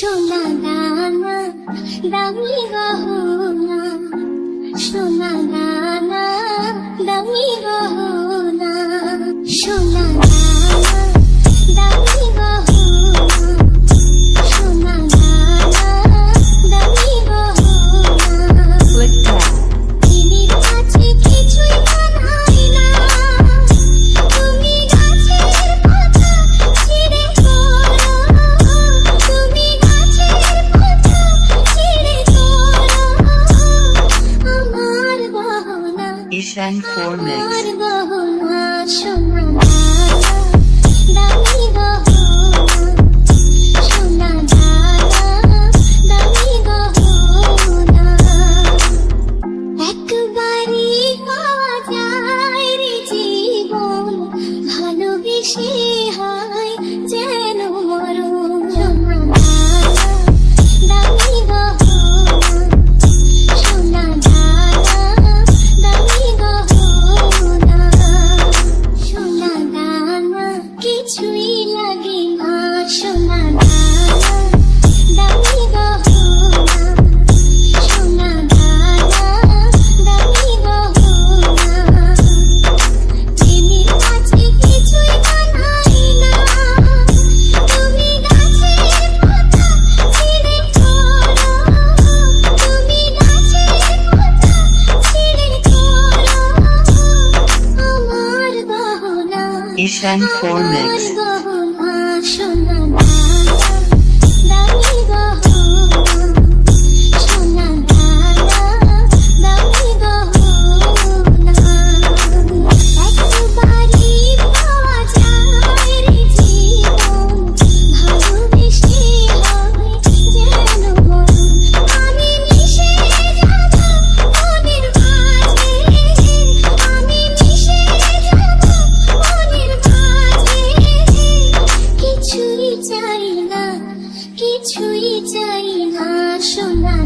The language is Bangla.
সোনা দানা দামি গহনা, সোনা দানা দামি গহনা, সোনা দানা দামি গহনা, সোনা দানা দামি গহনা। দিনের কাছে কিছুই মানায় না, তুমি গাছের পাতা ছিঁড়ে পড়ো, তুমি গাছের পাতা ছিঁড়ে পড়ো, আমার গহনা, Ishan 4 Mix. আমার গহনা, সোনা দানা দামি গহনা, সোনা দানা দামি গহনা। একবারই পাওয়া যায় রে জীবন, ভালোবেসে হয় যেন মরণ। সোনা দানা দামি গহনা, সোনা দানা দামি গহনা, সোনা দানা কিছুই লাগে না, সোনা দানা দামি গহনা, সোনা দানা দামি গহনা। দিনের কাছে কিছুই মানায় না, তুমি গাছের পাতা ছিঁড়ে পড়ো, তুমি গাছের পাতা ছিঁড়ে পড়ো, আমার গহনা, Ishan 4 Mix. আমার গহনা, সোনা দানা দামি গহনা, সোনা দানা দামি গহনা। একবারই পাওয়া যায় রে জীবন, ভালোবেসে হয় যেন মরণ। আমি মিশে যাব মনের মাঝে, আমি মিশে যাব মনের মাঝে, কিছুই চাই না, কিছুই চাই না, সোনা